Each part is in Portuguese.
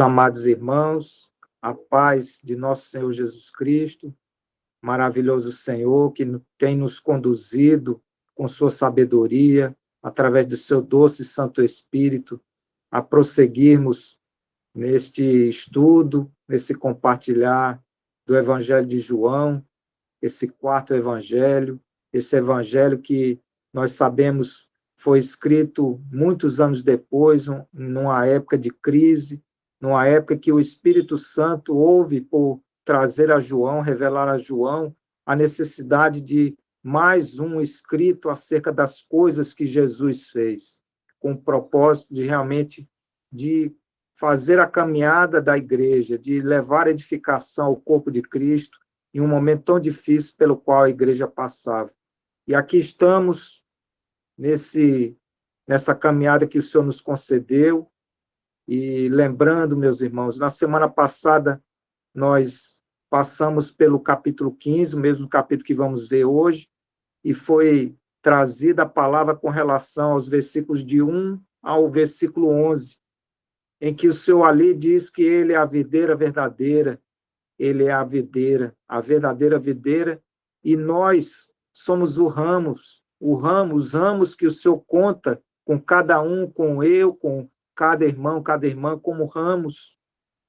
Amados irmãos, a paz de nosso Senhor Jesus Cristo, maravilhoso Senhor, que tem nos conduzido com sua sabedoria, através do seu doce e Santo Espírito, a prosseguirmos neste estudo, nesse compartilhar do Evangelho de João, esse quarto evangelho, esse evangelho que nós sabemos foi escrito muitos anos depois, numa época de crise, numa época que o Espírito Santo houve por trazer a João, revelar a João a necessidade de mais um escrito acerca das coisas que Jesus fez, com o propósito de realmente de fazer a caminhada da igreja, de levar edificação ao corpo de Cristo em um momento tão difícil pelo qual a igreja passava. E aqui estamos nessa caminhada que o Senhor nos concedeu. E lembrando, meus irmãos, na semana passada nós passamos pelo capítulo 15, o mesmo capítulo que vamos ver hoje, e foi trazida a palavra com relação aos versículos de 1 ao versículo 11, em que o Senhor ali diz que ele é a videira verdadeira, ele é a verdadeira videira, e nós somos os ramos que o Senhor conta com cada um, com eu, com cada irmão, cada irmã, como ramos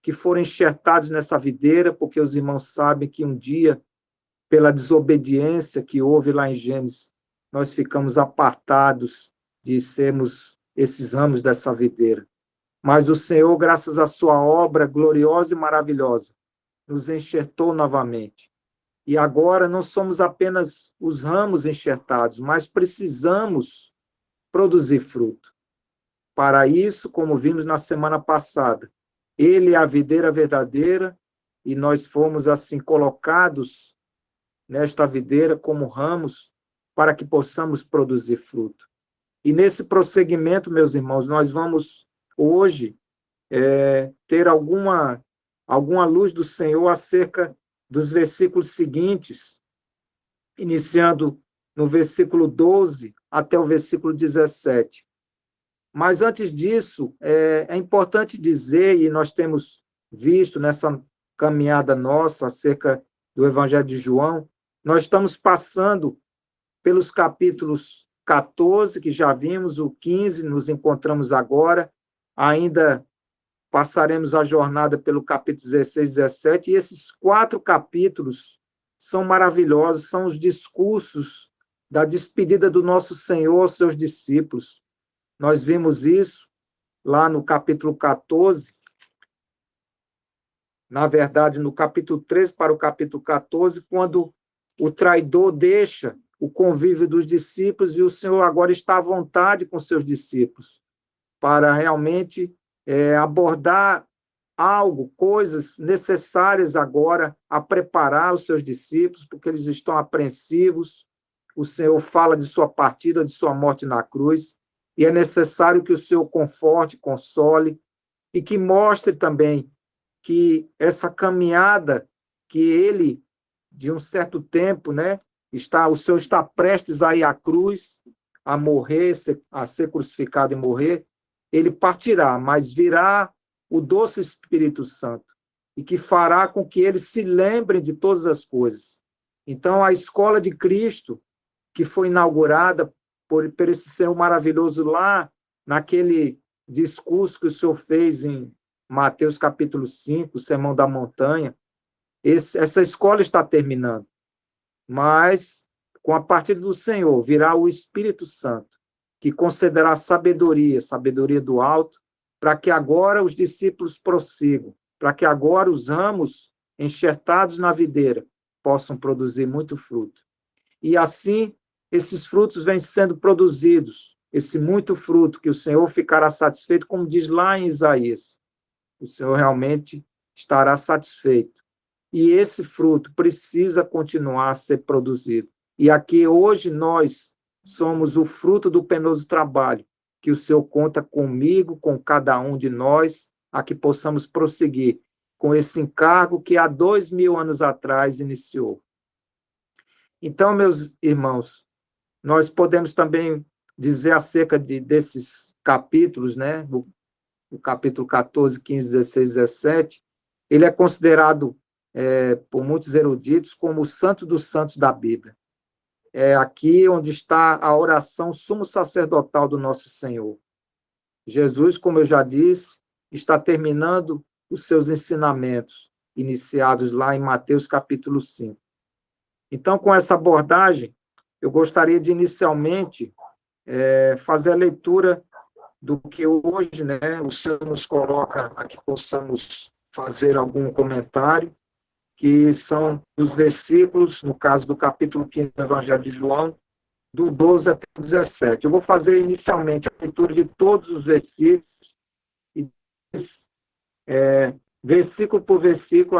que foram enxertados nessa videira, porque os irmãos sabem que um dia, pela desobediência que houve lá em Gênesis, nós ficamos apartados de sermos esses ramos dessa videira. Mas o Senhor, graças à sua obra gloriosa e maravilhosa, nos enxertou novamente. E agora não somos apenas os ramos enxertados, mas precisamos produzir fruto. Para isso, como vimos na semana passada, ele é a videira verdadeira e nós fomos assim colocados nesta videira como ramos para que possamos produzir fruto. E nesse prosseguimento, meus irmãos, nós vamos hoje ter alguma luz do Senhor acerca dos versículos seguintes, iniciando no versículo 12 até o versículo 17. Mas antes disso, é importante dizer, e nós temos visto nessa caminhada nossa acerca do Evangelho de João, nós estamos passando pelos capítulos 14, que já vimos, o 15, nos encontramos agora, ainda passaremos a jornada pelo capítulo 16, 17, e esses 4 capítulos são maravilhosos, são os discursos da despedida do nosso Senhor aos seus discípulos. Nós vimos isso lá no capítulo 14, na verdade, no capítulo 13 para o capítulo 14, quando o traidor deixa o convívio dos discípulos e o Senhor agora está à vontade com seus discípulos para realmente abordar algo, coisas necessárias agora a preparar os seus discípulos, porque eles estão apreensivos. O Senhor fala de sua partida, de sua morte na cruz, e é necessário que o Senhor conforte, console, e que mostre também que essa caminhada que ele, de um certo tempo, o Senhor está prestes a ir à cruz, a morrer, a ser crucificado e morrer, ele partirá, mas virá o doce Espírito Santo, e que fará com que eles se lembrem de todas as coisas. Então, a escola de Cristo, que foi inaugurada por esse Senhor maravilhoso lá, naquele discurso que o Senhor fez em Mateus capítulo 5, o Sermão da Montanha, essa escola está terminando. Mas, com a partida do Senhor, virá o Espírito Santo, que concederá sabedoria do alto, para que agora os discípulos prossigam, para que agora os ramos enxertados na videira possam produzir muito fruto. E assim, esses frutos vêm sendo produzidos, esse muito fruto, que o Senhor ficará satisfeito, como diz lá em Isaías. O Senhor realmente estará satisfeito. E esse fruto precisa continuar a ser produzido. E aqui, hoje, nós somos o fruto do penoso trabalho, que o Senhor conta comigo, com cada um de nós, a que possamos prosseguir com esse encargo que há 2000 anos atrás iniciou. Então, meus irmãos, nós podemos também dizer acerca desses capítulos, o capítulo 14, 15, 16, 17, ele é considerado, por muitos eruditos, como o santo dos santos da Bíblia. É aqui onde está a oração sumo sacerdotal do nosso Senhor. Jesus, como eu já disse, está terminando os seus ensinamentos, iniciados lá em Mateus capítulo 5. Então, com essa abordagem, eu gostaria de, inicialmente, fazer a leitura do que hoje, né, o Senhor nos coloca a que possamos fazer algum comentário, que são os versículos, no caso do capítulo 15 do Evangelho de João, do 12 até o 17. Eu vou fazer inicialmente a leitura de todos os versículos, e versículo por versículo,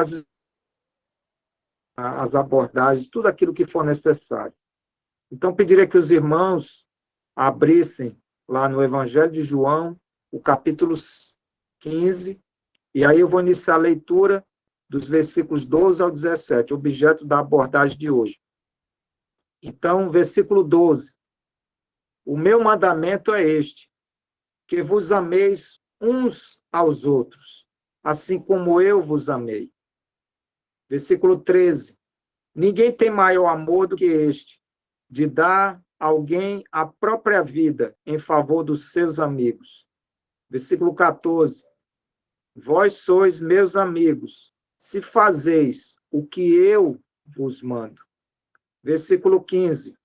as abordagens, tudo aquilo que for necessário. Então, pediria que os irmãos abrissem lá no Evangelho de João, o capítulo 15, e aí eu vou iniciar a leitura dos versículos 12 ao 17, objeto da abordagem de hoje. Então, versículo 12. O meu mandamento é este, que vos ameis uns aos outros, assim como eu vos amei. Versículo 13. Ninguém tem maior amor do que este, de dar a alguém a própria vida em favor dos seus amigos. Versículo 14. Vós sois meus amigos, se fazeis o que eu vos mando. Versículo 15.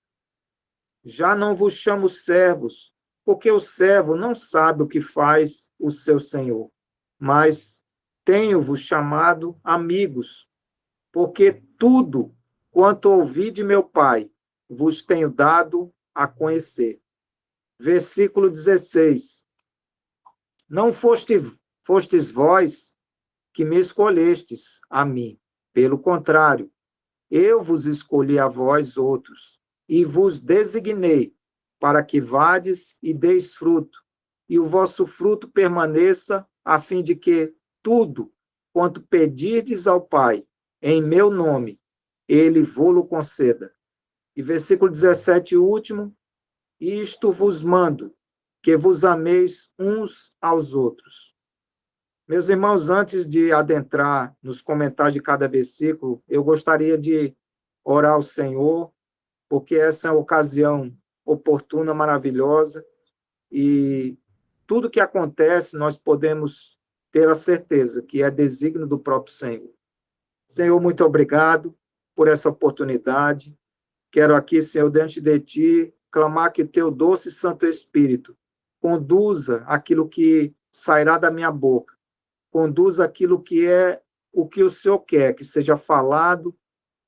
Já não vos chamo servos, porque o servo não sabe o que faz o seu senhor, mas tenho-vos chamado amigos, porque tudo quanto ouvi de meu Pai vos tenho dado a conhecer. Versículo 16. Não fostes vós que me escolhestes a mim, pelo contrário, eu vos escolhi a vós outros, e vos designei para que vades e deis fruto, e o vosso fruto permaneça, a fim de que tudo quanto pedirdes ao Pai, em meu nome, ele vô-lo conceda. E versículo 17, último, isto vos mando, que vos ameis uns aos outros. Meus irmãos, antes de adentrar nos comentários de cada versículo, eu gostaria de orar ao Senhor, porque essa é uma ocasião oportuna, maravilhosa, e tudo que acontece nós podemos ter a certeza que é desígnio do próprio Senhor. Senhor, muito obrigado por essa oportunidade. Quero aqui, Senhor, diante de Ti, clamar que Teu doce Santo Espírito conduza aquilo que sairá da minha boca, conduza aquilo que é o que o Senhor quer, que seja falado,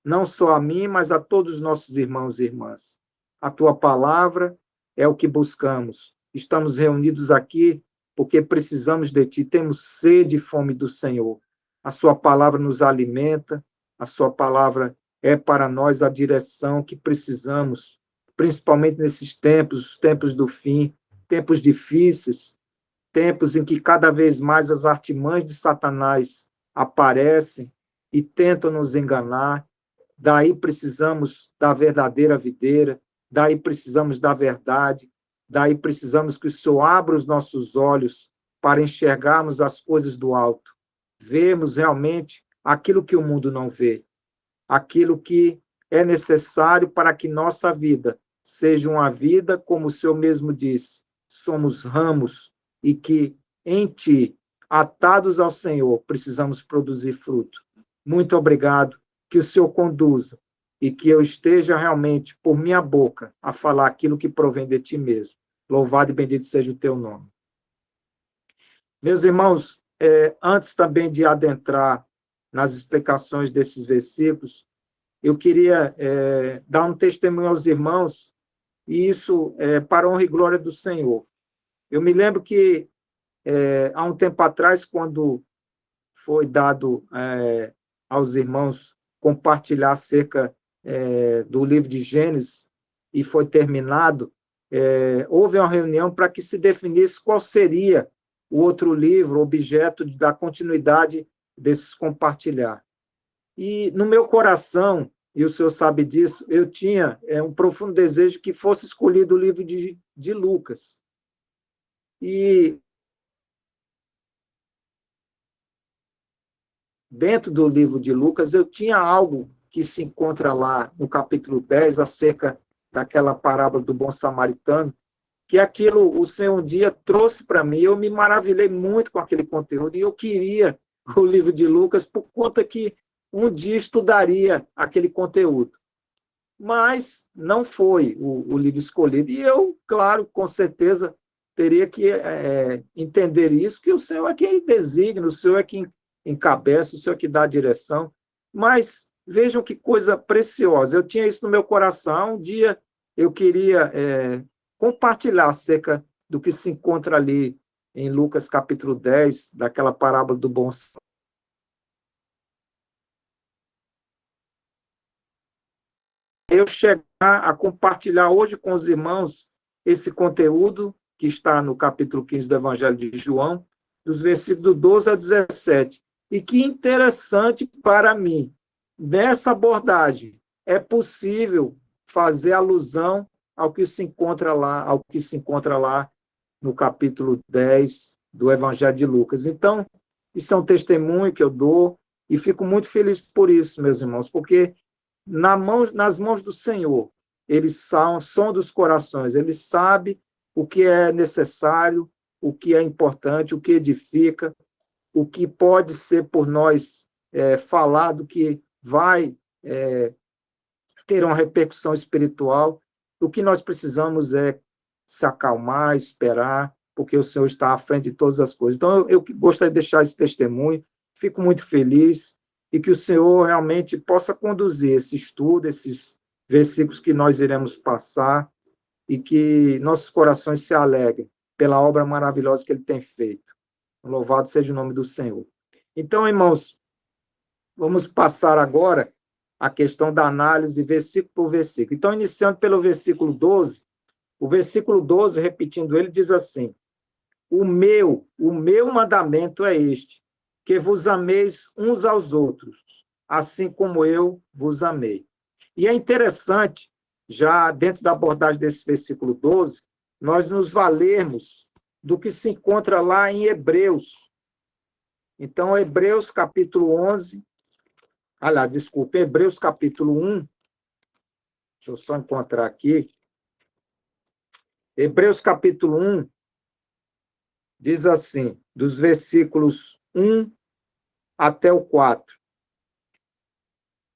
não só a mim, mas a todos os nossos irmãos e irmãs. A Tua palavra é o que buscamos. Estamos reunidos aqui porque precisamos de Ti, temos sede e fome do Senhor. A Sua palavra nos alimenta, a Sua palavra é para nós a direção que precisamos, principalmente nesses tempos, os tempos do fim, tempos difíceis, tempos em que cada vez mais as artimanhas de Satanás aparecem e tentam nos enganar. Daí precisamos da verdadeira videira, daí precisamos da verdade, daí precisamos que o Senhor abra os nossos olhos para enxergarmos as coisas do alto, vermos realmente aquilo que o mundo não vê, aquilo que é necessário para que nossa vida seja uma vida, como o Senhor mesmo disse, somos ramos e que em Ti, atados ao Senhor, precisamos produzir fruto. Muito obrigado, que o Senhor conduza e que eu esteja realmente, por minha boca, a falar aquilo que provém de Ti mesmo. Louvado e bendito seja o Teu nome. Meus irmãos, antes também de adentrar nas explicações desses versículos, eu queria dar um testemunho aos irmãos, e isso para a honra e glória do Senhor. Eu me lembro que, há um tempo atrás, quando foi dado aos irmãos compartilhar acerca do livro de Gênesis, e foi terminado, houve uma reunião para que se definisse qual seria o outro livro, objeto da continuidade desses compartilhar. E no meu coração, e o senhor sabe disso, eu tinha um profundo desejo que fosse escolhido o livro de Lucas. E dentro do livro de Lucas, eu tinha algo que se encontra lá no capítulo 10, acerca daquela parábola do bom samaritano, que aquilo o Senhor um dia trouxe para mim, eu me maravilhei muito com aquele conteúdo, e eu queria o livro de Lucas por conta que um dia estudaria aquele conteúdo. Mas não foi o livro escolhido. E eu, claro, com certeza, teria que entender isso, que o Senhor é quem designa, o Senhor é quem encabeça, o Senhor é que dá a direção. Mas vejam que coisa preciosa. Eu tinha isso no meu coração. Um dia eu queria compartilhar acerca do que se encontra ali em Lucas capítulo 10, daquela parábola do bom. Eu chegar a compartilhar hoje com os irmãos esse conteúdo que está no capítulo 15 do Evangelho de João, dos versículos 12 a 17. E que interessante para mim, nessa abordagem, é possível fazer alusão ao que se encontra lá no capítulo 10 do Evangelho de Lucas. Então, isso é um testemunho que eu dou e fico muito feliz por isso, meus irmãos, porque nas mãos do Senhor, eles são som dos corações, ele sabe o que é necessário, o que é importante, o que edifica, o que pode ser por nós falado, que vai ter uma repercussão espiritual. O que nós precisamos é se acalmar, esperar, porque o Senhor está à frente de todas as coisas. Então, eu gostaria de deixar esse testemunho, fico muito feliz, e que o Senhor realmente possa conduzir esse estudo, esses versículos que nós iremos passar, e que nossos corações se alegrem pela obra maravilhosa que Ele tem feito. Louvado seja o nome do Senhor. Então, irmãos, vamos passar agora a questão da análise versículo por versículo. Então, iniciando pelo versículo 12, o versículo 12, repetindo ele, diz assim: o meu mandamento é este, que vos ameis uns aos outros, assim como eu vos amei. E é interessante, já dentro da abordagem desse versículo 12, nós nos valermos do que se encontra lá em Hebreus. Então, Hebreus capítulo 11, desculpa, Hebreus capítulo 1, deixa eu só encontrar aqui. Hebreus capítulo 1 diz assim, dos versículos 1 até o 4.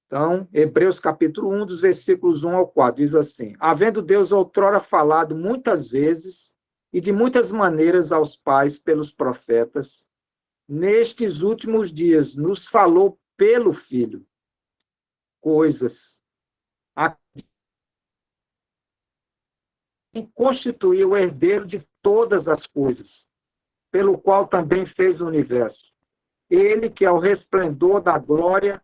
Então, Hebreus capítulo 1, dos versículos 1 ao 4, diz assim: havendo Deus outrora falado muitas vezes e de muitas maneiras aos pais pelos profetas, nestes últimos dias nos falou pelo Filho coisas a quem constituiu o herdeiro de todas as coisas, pelo qual também fez o universo. Ele que é o resplendor da glória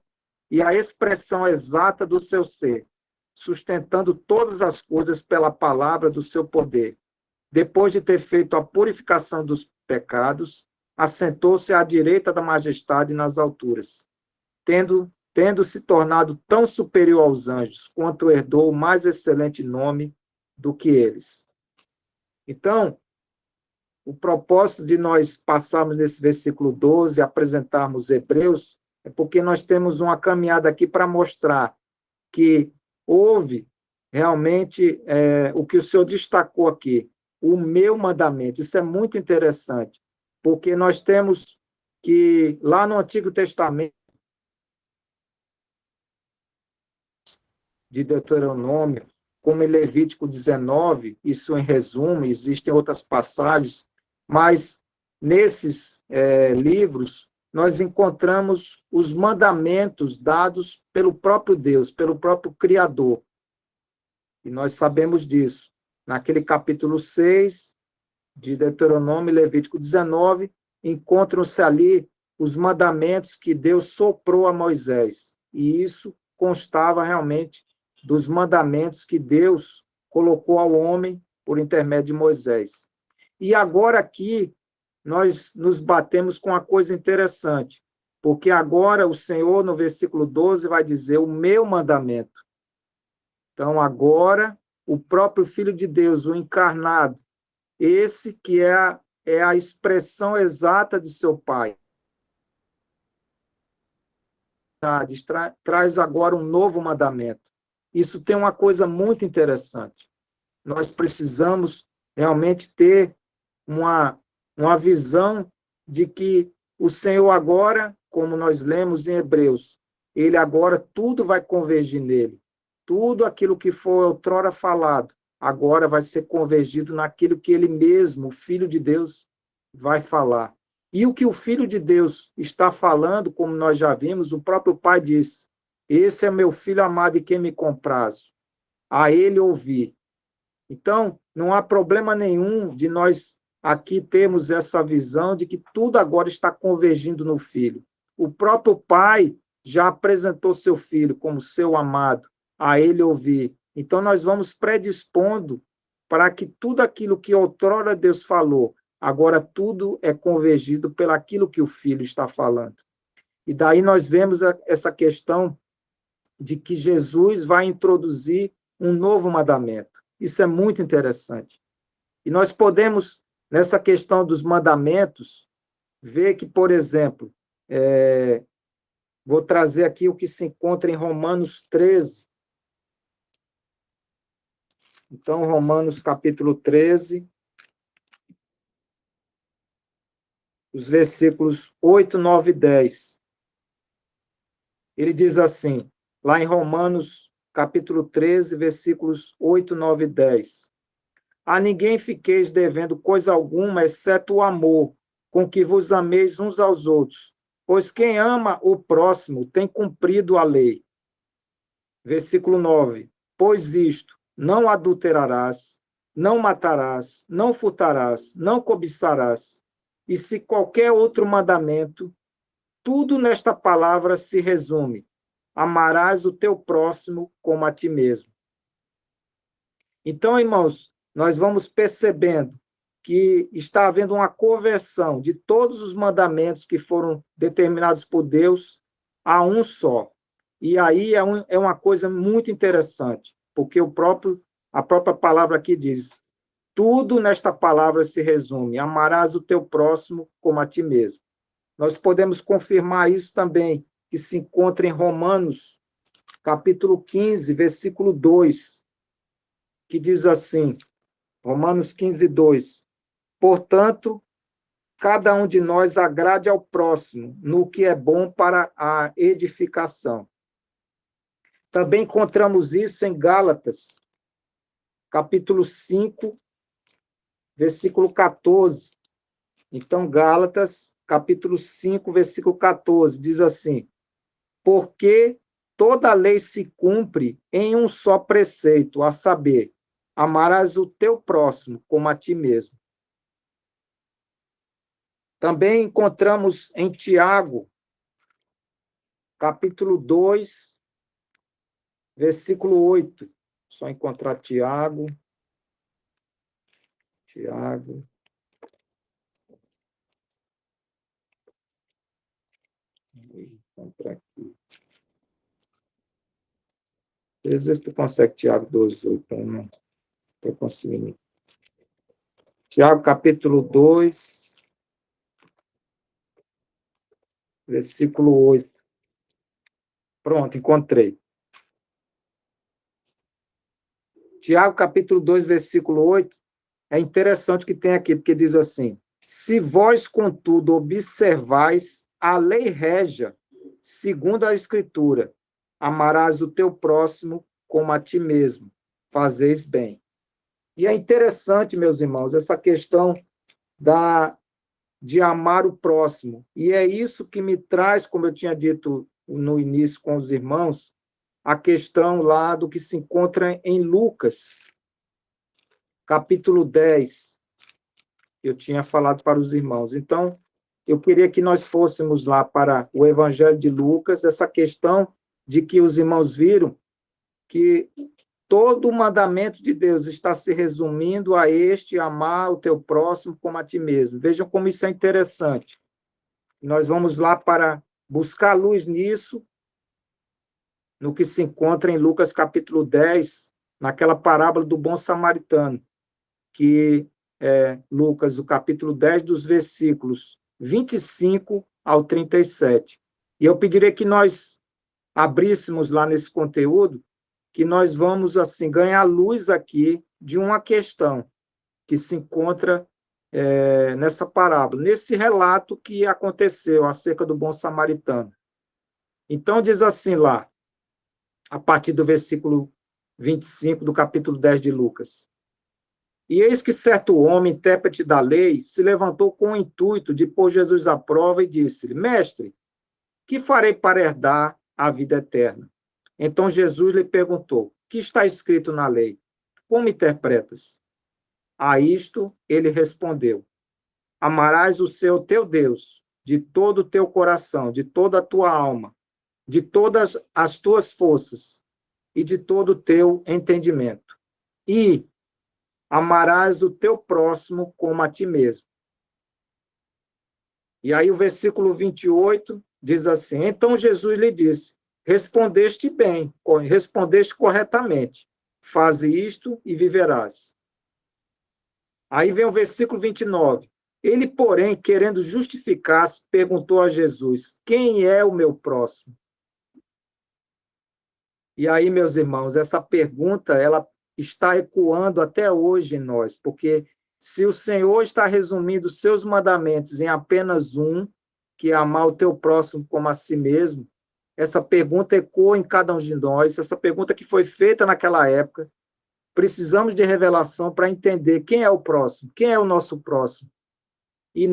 e a expressão exata do seu ser, sustentando todas as coisas pela palavra do seu poder. Depois de ter feito a purificação dos pecados, assentou-se à direita da majestade nas alturas, tendo se tornado tão superior aos anjos, quanto herdou o mais excelente nome do que eles. Então, o propósito de nós passarmos nesse versículo 12 e apresentarmos Hebreus é porque nós temos uma caminhada aqui para mostrar que houve realmente o que o Senhor destacou aqui, o meu mandamento. Isso é muito interessante, porque nós temos que, lá no Antigo Testamento, de Deuteronômio, como em Levítico 19, isso em resumo, existem outras passagens, mas nesses livros nós encontramos os mandamentos dados pelo próprio Deus, pelo próprio Criador. E nós sabemos disso. Naquele capítulo 6 de Deuteronômio e Levítico 19, encontram-se ali os mandamentos que Deus soprou a Moisés. E isso constava realmente dos mandamentos que Deus colocou ao homem por intermédio de Moisés. E agora aqui nós nos batemos com uma coisa interessante, porque agora o Senhor, no versículo 12, vai dizer o meu mandamento. Então, agora, o próprio Filho de Deus, o encarnado, esse que é a expressão exata de seu Pai, traz agora um novo mandamento. Isso tem uma coisa muito interessante. Nós precisamos realmente ter uma visão de que o Senhor agora, como nós lemos em Hebreus, ele agora tudo vai convergir nele. Tudo aquilo que foi outrora falado, agora vai ser convergido naquilo que ele mesmo, o Filho de Deus, vai falar. E o que o Filho de Deus está falando, como nós já vimos, o próprio Pai diz: esse é meu Filho amado e quem me comprazo. A ele ouvir. Então, não há problema nenhum de nós aqui termos essa visão de que tudo agora está convergindo no Filho. O próprio Pai já apresentou seu Filho como seu amado, a ele ouvir. Então, nós vamos predispondo para que tudo aquilo que outrora Deus falou, agora tudo é convergido pelaquilo que o Filho está falando. E daí nós vemos essa questão de que Jesus vai introduzir um novo mandamento. Isso é muito interessante. E nós podemos, nessa questão dos mandamentos, ver que, por exemplo, vou trazer aqui o que se encontra em Romanos 13. Então, Romanos capítulo 13, os versículos 8, 9 e 10. Ele diz assim, lá em Romanos capítulo 13, versículos 8, 9 e 10. A ninguém fiqueis devendo coisa alguma, exceto o amor, com que vos ameis uns aos outros. Pois quem ama o próximo tem cumprido a lei. Versículo 9. Pois isto, não adulterarás, não matarás, não furtarás, não cobiçarás. E se qualquer outro mandamento, tudo nesta palavra se resume: amarás o teu próximo como a ti mesmo. Então, irmãos, nós vamos percebendo que está havendo uma conversão de todos os mandamentos que foram determinados por Deus a um só. E aí é uma coisa muito interessante, porque a própria palavra aqui diz: tudo nesta palavra se resume: amarás o teu próximo como a ti mesmo. Nós podemos confirmar isso também, que se encontra em Romanos, capítulo 15, versículo 2, que diz assim, Romanos 15, 2, portanto, cada um de nós agrade ao próximo no que é bom para a edificação. Também encontramos isso em Gálatas, capítulo 5, versículo 14. Então, Gálatas, capítulo 5, versículo 14, diz assim, porque toda a lei se cumpre em um só preceito, a saber, amarás o teu próximo como a ti mesmo. Também encontramos em Tiago, capítulo 2, versículo 8. Só encontrar Tiago. Vou encontrar aqui. Às vezes tu consegue Tiago 2, 8, eu não estou conseguindo. Tiago, capítulo 2, versículo 8. Pronto, encontrei. Tiago, capítulo 2, versículo 8, é interessante o que tem aqui, porque diz assim, se vós, contudo, observais a lei régia, segundo a Escritura, amarás o teu próximo como a ti mesmo, fazeis bem. E é interessante, meus irmãos, essa questão de amar o próximo. E é isso que me traz, como eu tinha dito no início com os irmãos, a questão lá do que se encontra em Lucas, capítulo 10. Eu tinha falado para os irmãos. Então, eu queria que nós fôssemos lá para o Evangelho de Lucas, essa questão de que os irmãos viram que todo o mandamento de Deus está se resumindo a este, amar o teu próximo como a ti mesmo. Vejam como isso é interessante. Nós vamos lá para buscar luz nisso, no que se encontra em Lucas capítulo 10, naquela parábola do bom samaritano, que é Lucas, o capítulo 10, dos versículos 25 ao 37. E eu pediria que nós abríssemos lá nesse conteúdo, que nós vamos, assim, ganhar luz aqui de uma questão que se encontra nessa parábola, nesse relato que aconteceu acerca do bom samaritano. Então, diz assim lá, a partir do versículo 25 do capítulo 10 de Lucas. E eis que certo homem, intérprete da lei, se levantou com o intuito de pôr Jesus à prova e disse-lhe: Mestre, que farei para herdar a vida eterna? Então Jesus lhe perguntou: que está escrito na lei? Como interpretas? A isto ele respondeu: Amarás o Senhor teu Deus de todo o teu coração, de toda a tua alma, de todas as tuas forças e de todo o teu entendimento. E amarás o teu próximo como a ti mesmo. E aí o versículo 28 diz assim: Então Jesus lhe disse: Respondeste bem, respondeste corretamente. Faze isto e viverás. Aí vem o versículo 29. Ele, porém, querendo justificar-se, perguntou a Jesus: Quem é o meu próximo? E aí, meus irmãos, essa pergunta ela está ecoando até hoje em nós, porque se o Senhor está resumindo os seus mandamentos em apenas um, que é amar o teu próximo como a si mesmo, essa pergunta ecoa em cada um de nós, essa pergunta que foi feita naquela época. Precisamos de revelação para entender quem é o próximo, quem é o nosso próximo. E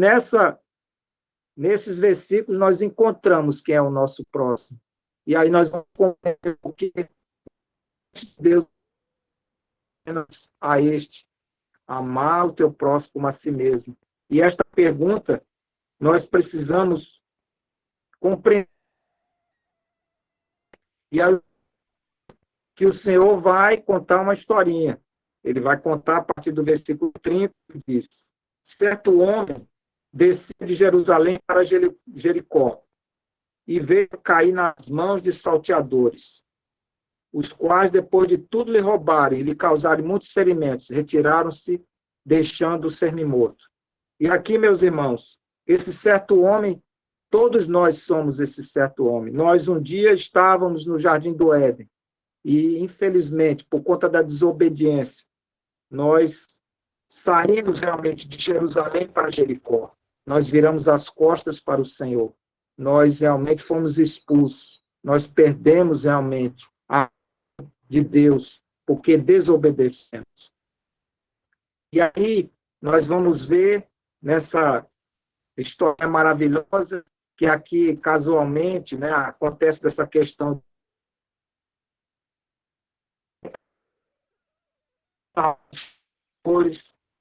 nesses versículos nós encontramos quem é o nosso próximo. E aí nós vamos compreender o que Deus a este, amar o teu próximo como a si mesmo. E esta pergunta nós precisamos compreender. E aí que o Senhor vai contar uma historinha. Ele vai contar a partir do versículo 30, que diz: certo homem desceu de Jerusalém para Jericó e veio cair nas mãos de salteadores, os quais, depois de tudo lhe roubarem e lhe causarem muitos ferimentos, retiraram-se, deixando-o semi-morto. E aqui, meus irmãos, esse certo homem, todos nós somos esse certo homem. Nós um dia estávamos no Jardim do Éden e, infelizmente, por conta da desobediência, nós saímos realmente de Jerusalém para Jericó. Nós viramos as costas para o Senhor. Nós realmente fomos expulsos. Nós perdemos realmente a de Deus, porque desobedecemos. E aí nós vamos ver nessa história maravilhosa que aqui, casualmente, né, acontece dessa questão de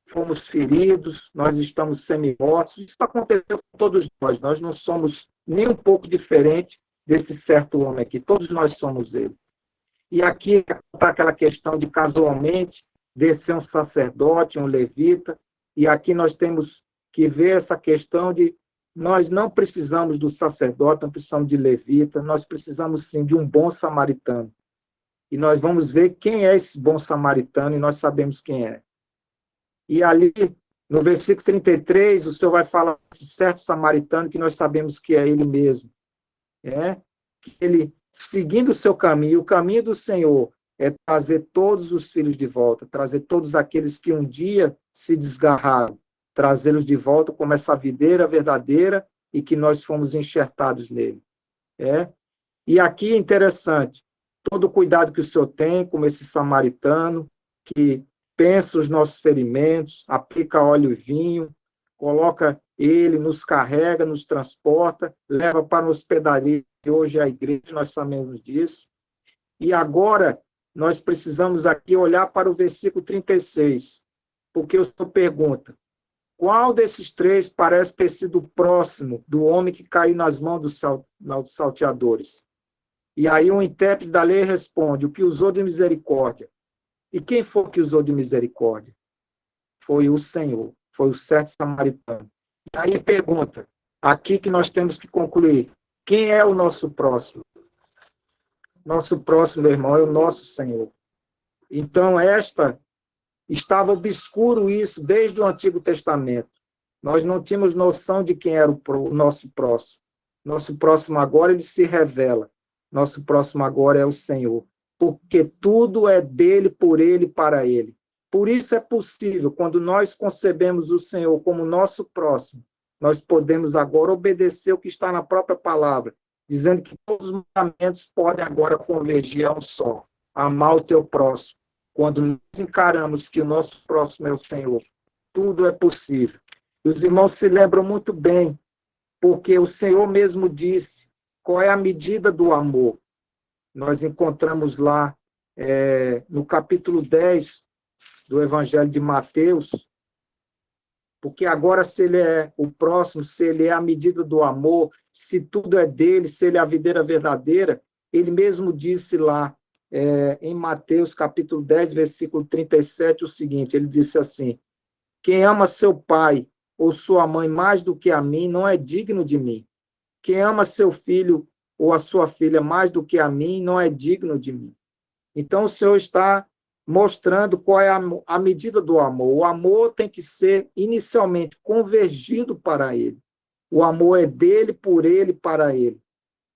fomos feridos, nós estamos semi-mortos. Isso aconteceu com todos nós. Nós não somos nem um pouco diferente desse certo homem aqui. Todos nós somos ele. E aqui está aquela questão de, casualmente, descer um sacerdote, um levita. E aqui nós temos que ver essa questão de nós não precisamos do sacerdote, não precisamos de levita, nós precisamos, sim, de um bom samaritano. E nós vamos ver quem é esse bom samaritano, e nós sabemos quem é. E ali, no versículo 33, o Senhor vai falar de certo samaritano, que nós sabemos que é ele mesmo. Que ele, seguindo o seu caminho, o caminho do Senhor é trazer todos os filhos de volta, trazer todos aqueles que um dia se desgarraram, trazê-los de volta como essa videira verdadeira e que nós fomos enxertados nele. E aqui é interessante, todo o cuidado que o Senhor tem, como esse samaritano, que pensa os nossos ferimentos, aplica óleo e vinho, coloca ele, nos carrega, nos transporta, leva para uma hospedaria, que hoje é a igreja, nós sabemos disso. E agora, nós precisamos aqui olhar para o versículo 36, porque o Senhor pergunta: qual desses três parece ter sido próximo do homem que caiu nas mãos dos salteadores? E aí o intérprete da lei responde: o que usou de misericórdia. E quem foi que usou de misericórdia? Foi o Senhor, foi o certo samaritano. E aí pergunta, aqui que nós temos que concluir: quem é o nosso próximo? Nosso próximo, meu irmão, é o nosso Senhor. Então, estava obscuro isso desde o Antigo Testamento. Nós não tínhamos noção de quem era o nosso próximo. Nosso próximo agora, ele se revela. Nosso próximo agora é o Senhor, porque tudo é dele, por ele e para ele. Por isso é possível, quando nós concebemos o Senhor como nosso próximo, nós podemos agora obedecer o que está na própria palavra, dizendo que todos os mandamentos podem agora convergir a um só: amar o teu próximo. Quando nós encaramos que o nosso próximo é o Senhor, tudo é possível. E os irmãos se lembram muito bem, porque o Senhor mesmo disse qual é a medida do amor. Nós encontramos lá no capítulo 10 do Evangelho de Mateus, porque agora, se ele é o próximo, se ele é a medida do amor, se tudo é dele, se ele é a videira verdadeira, ele mesmo disse lá em Mateus capítulo 10, versículo 37, o seguinte: ele disse assim: quem ama seu pai ou sua mãe mais do que a mim não é digno de mim. Quem ama seu filho ou a sua filha mais do que a mim não é digno de mim. Então, o Senhor está mostrando qual é a medida do amor. O amor tem que ser inicialmente convergido para ele. O amor é dele, por ele, para ele.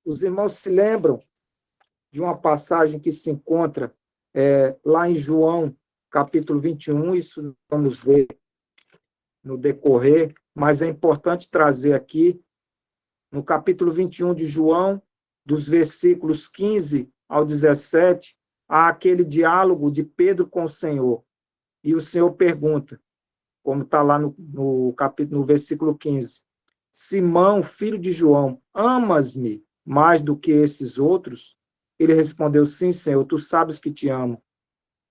Os irmãos se lembram de uma passagem que se encontra lá em João, capítulo 21, isso vamos ver no decorrer, mas é importante trazer aqui, no capítulo 21 de João, dos versículos 15 ao 17, há aquele diálogo de Pedro com o Senhor. E o Senhor pergunta, como está lá no versículo 15: Simão, filho de João, amas-me mais do que esses outros? Ele respondeu: sim, Senhor, tu sabes que te amo.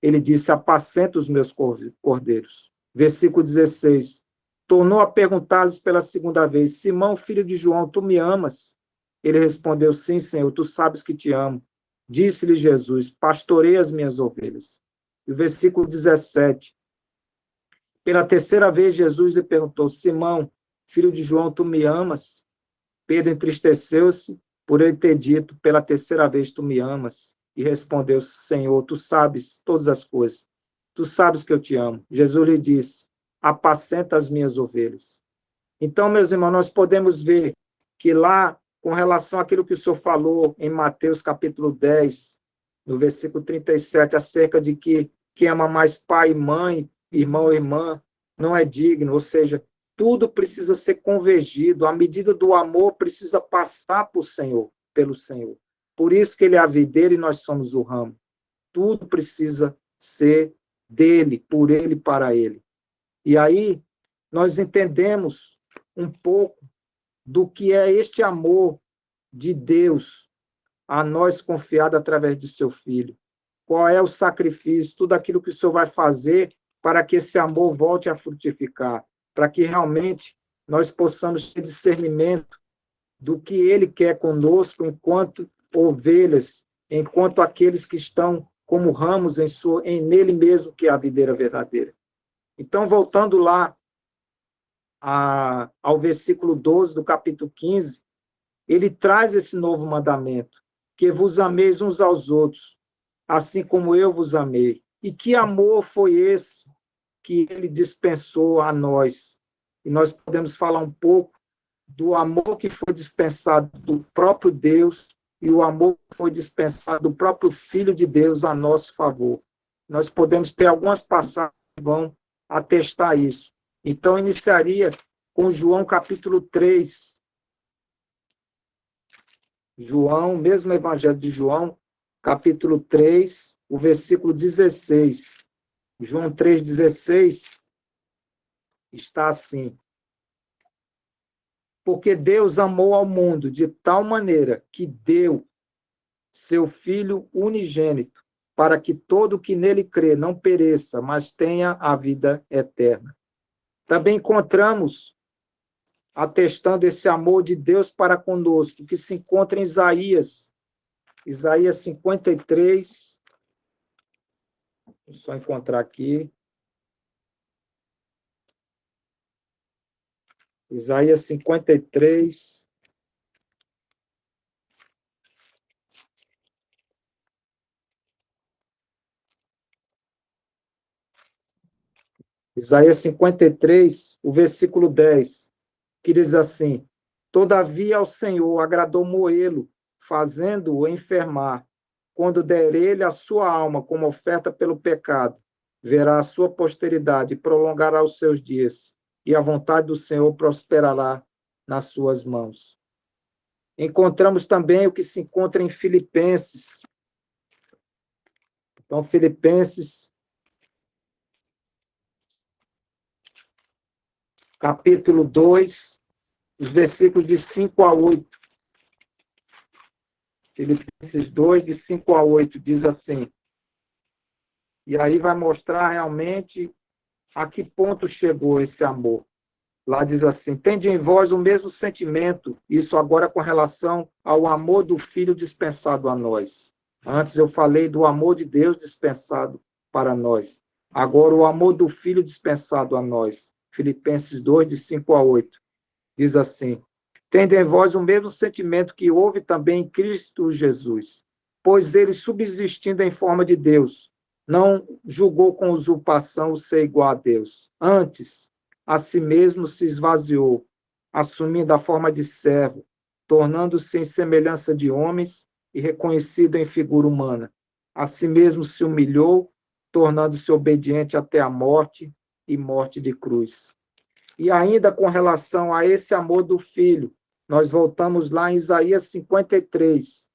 Ele disse: apacenta os meus cordeiros. Versículo 16. Tornou a perguntar-lhes pela segunda vez: Simão, filho de João, tu me amas? Ele respondeu: sim, Senhor, tu sabes que te amo. Disse-lhe Jesus: pastorei as minhas ovelhas. E o versículo 17. Pela terceira vez, Jesus lhe perguntou: Simão, filho de João, tu me amas? Pedro entristeceu-se por ele ter dito: pela terceira vez, tu me amas? E respondeu: Senhor, tu sabes todas as coisas. Tu sabes que eu te amo. Jesus lhe disse: apacenta as minhas ovelhas. Então, meus irmãos, nós podemos ver que lá, com relação àquilo que o Senhor falou em Mateus capítulo 10, no versículo 37, acerca de que quem ama mais pai e mãe, irmão e irmã, não é digno, ou seja, tudo precisa ser convergido, a medida do amor precisa passar por Senhor, pelo Senhor. Por isso que ele é a videira e nós somos o ramo. Tudo precisa ser dele, por ele, para ele. E aí nós entendemos um pouco do que é este amor de Deus a nós confiado através de seu Filho. Qual é o sacrifício, tudo aquilo que o Senhor vai fazer para que esse amor volte a frutificar, para que realmente nós possamos ter discernimento do que Ele quer conosco enquanto ovelhas, enquanto aqueles que estão como ramos em nele mesmo, que é a videira verdadeira. Então, voltando lá ao versículo 12 do capítulo 15, ele traz esse novo mandamento: que vos ameis uns aos outros, assim como eu vos amei. E que amor foi esse que ele dispensou a nós? E nós podemos falar um pouco do amor que foi dispensado do próprio Deus e o amor que foi dispensado do próprio Filho de Deus a nosso favor. Nós podemos ter algumas passagens que vão atestar isso. Então, iniciaria com João capítulo 3. João, mesmo Evangelho de João, capítulo 3, o versículo 16. João 3,16 está assim: porque Deus amou ao mundo de tal maneira que deu seu Filho unigênito, para que todo que nele crê não pereça, mas tenha a vida eterna. Também encontramos, atestando esse amor de Deus para conosco, que se encontra em Isaías 53, vou só encontrar aqui, Isaías 53, Isaías 53, o versículo 10, que diz assim: Todavia ao Senhor agradou Moê-lo, fazendo-o enfermar. Quando der ele a sua alma como oferta pelo pecado, verá a sua posteridade e prolongará os seus dias, e a vontade do Senhor prosperará nas suas mãos. Encontramos também o que se encontra em Filipenses. Então, Filipenses, capítulo 2, os versículos de 5 a 8. Filipenses 2, de 5 a 8, diz assim. E aí vai mostrar realmente a que ponto chegou esse amor. Lá diz assim: tende em vós o mesmo sentimento, isso agora com relação ao amor do Filho dispensado a nós. Antes eu falei do amor de Deus dispensado para nós. Agora o amor do Filho dispensado a nós. Filipenses 2, de 5 a 8. Diz assim: tende em vós o mesmo sentimento que houve também em Cristo Jesus, pois ele, subsistindo em forma de Deus, não julgou com usurpação o ser igual a Deus. Antes, a si mesmo se esvaziou, assumindo a forma de servo, tornando-se em semelhança de homens e reconhecido em figura humana. A si mesmo se humilhou, tornando-se obediente até a morte e morte de cruz. E ainda com relação a esse amor do Filho, nós voltamos lá em Isaías 53,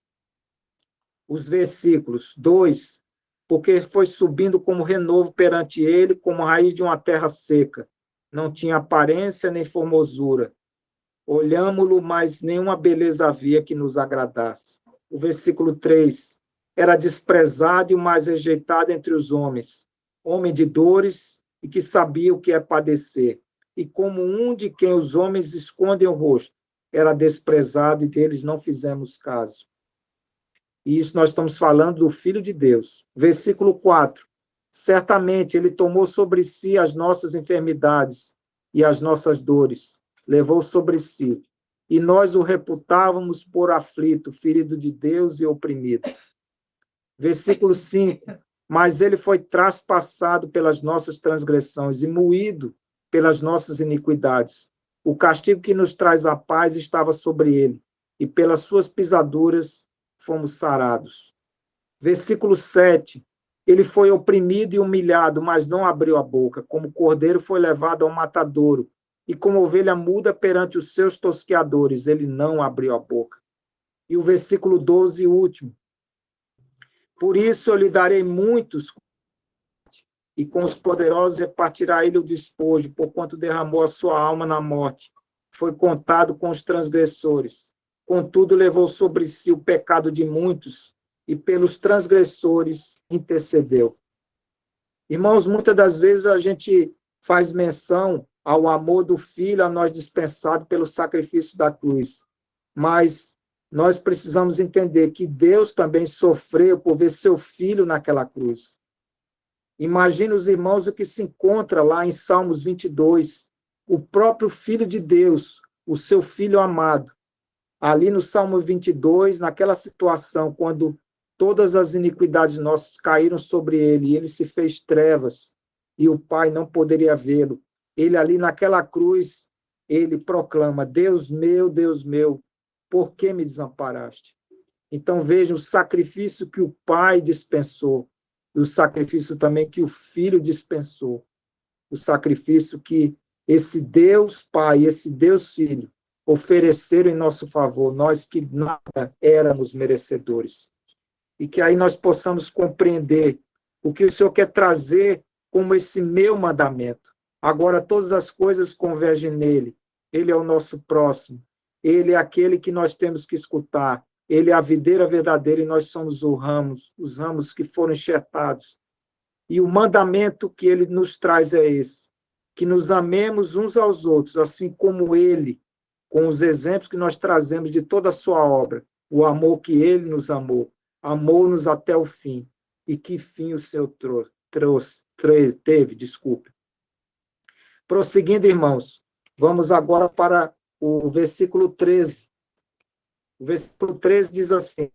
os versículos 2, porque foi subindo como renovo perante ele, como raiz de uma terra seca. Não tinha aparência nem formosura. Olhámo-lo, mas nenhuma beleza havia que nos agradasse. O versículo 3, era desprezado e o mais rejeitado entre os homens, homem de dores e que sabia o que é padecer. E como um de quem os homens escondem o rosto, era desprezado e deles não fizemos caso. E isso nós estamos falando do Filho de Deus. Versículo 4. Certamente ele tomou sobre si as nossas enfermidades e as nossas dores, levou sobre si. E nós o reputávamos por aflito, ferido de Deus e oprimido. Versículo 5. Mas ele foi traspassado pelas nossas transgressões e moído pelas nossas iniquidades. O castigo que nos traz a paz estava sobre ele, e pelas suas pisaduras fomos sarados. Versículo 7. Ele foi oprimido e humilhado, mas não abriu a boca. Como cordeiro foi levado ao matadouro, e como ovelha muda perante os seus tosqueadores, ele não abriu a boca. E o versículo 12, último. Por isso eu lhe darei muitos, e com os poderosos repartirá ele o despojo, porquanto derramou a sua alma na morte. Foi contado com os transgressores. Contudo, levou sobre si o pecado de muitos, e pelos transgressores intercedeu. Irmãos, muitas das vezes a gente faz menção ao amor do Filho a nós dispensado pelo sacrifício da cruz. Mas nós precisamos entender que Deus também sofreu por ver seu Filho naquela cruz. Imagine os irmãos o que se encontra lá em Salmos 22. O próprio Filho de Deus, o seu Filho amado. Ali no Salmo 22, naquela situação, quando todas as iniquidades nossas caíram sobre ele, e ele se fez trevas, e o Pai não poderia vê-lo. Ele ali naquela cruz, ele proclama: Deus meu, por que me desamparaste? Então vejam o sacrifício que o Pai dispensou, e o sacrifício também que o Filho dispensou, o sacrifício que esse Deus Pai, esse Deus Filho, ofereceram em nosso favor, nós que nada éramos merecedores. E que aí nós possamos compreender o que o Senhor quer trazer como esse meu mandamento. Agora todas as coisas convergem nele. Ele é o nosso próximo. Ele é aquele que nós temos que escutar. Ele é a videira verdadeira e nós somos os ramos que foram enxertados. E o mandamento que ele nos traz é esse, que nos amemos uns aos outros, assim como ele, com os exemplos que nós trazemos de toda a sua obra, o amor que ele nos amou, amou-nos até o fim. E que fim o Senhor teve. Prosseguindo, irmãos, vamos agora para o versículo 13. O versículo 13 diz assim: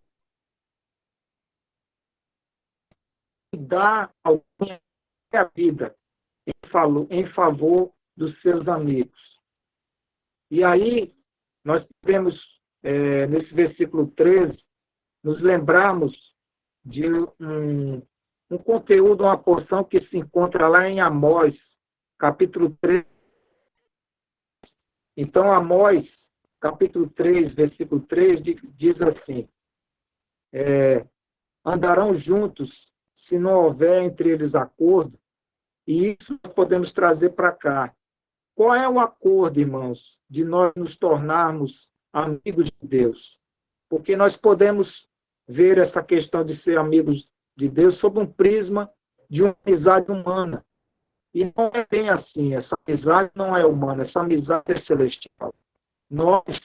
dá alguém a vida em favor dos seus amigos. E aí nós podemos nesse versículo 13, nos lembrarmos de um conteúdo, uma porção que se encontra lá em Amós, capítulo 3. Então, Amós, capítulo 3, versículo 3, diz assim: andarão juntos se não houver entre eles acordo, e isso nós podemos trazer para cá. Qual é o acordo, irmãos, de nós nos tornarmos amigos de Deus? Porque nós podemos ver essa questão de ser amigos de Deus sob um prisma de uma amizade humana. E não é bem assim, essa amizade não é humana, essa amizade é celestial. Nós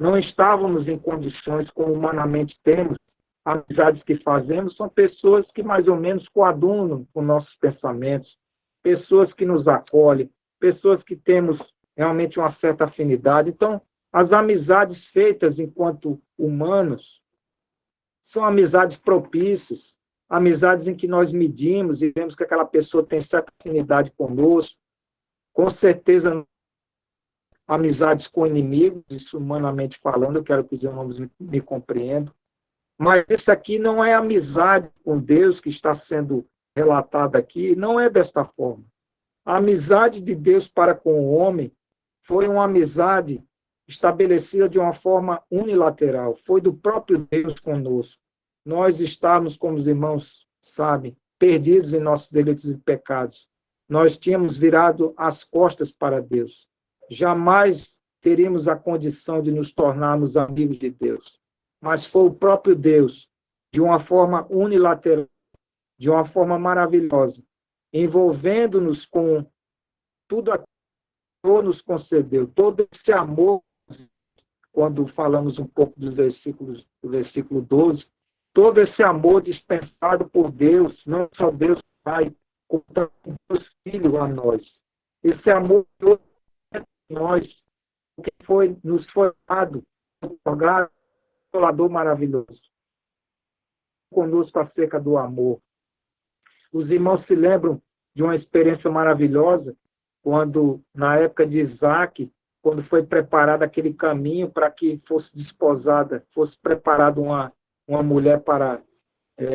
não estávamos em condições, como humanamente temos, amizades que fazemos são pessoas que mais ou menos coadunam com nossos pensamentos, pessoas que nos acolhem, pessoas que temos realmente uma certa afinidade. Então, as amizades feitas enquanto humanos são amizades propícias, amizades em que nós medimos e vemos que aquela pessoa tem certa afinidade conosco. Com certeza, amizades com inimigos, isso humanamente falando, eu quero que os irmãos me compreendam. Mas isso aqui não é amizade com Deus que está sendo relatada aqui, não é desta forma. A amizade de Deus para com o homem foi uma amizade estabelecida de uma forma unilateral, foi do próprio Deus conosco. Nós estávamos, como os irmãos sabem, perdidos em nossos delitos e pecados. Nós tínhamos virado as costas para Deus. Jamais teríamos a condição de nos tornarmos amigos de Deus. Mas foi o próprio Deus, de uma forma unilateral, de uma forma maravilhosa, envolvendo-nos com tudo aquilo que nos concedeu, todo esse amor. Quando falamos um pouco do versículo 12, todo esse amor dispensado por Deus, não só Deus Pai, como também Deus Filho a nós. Esse amor de nós, que nos foi dado, um Consolador maravilhoso, conosco acerca do amor. Os irmãos se lembram de uma experiência maravilhosa, quando, na época de Isaac, quando foi preparado aquele caminho para que fosse desposada, fosse preparada uma mulher para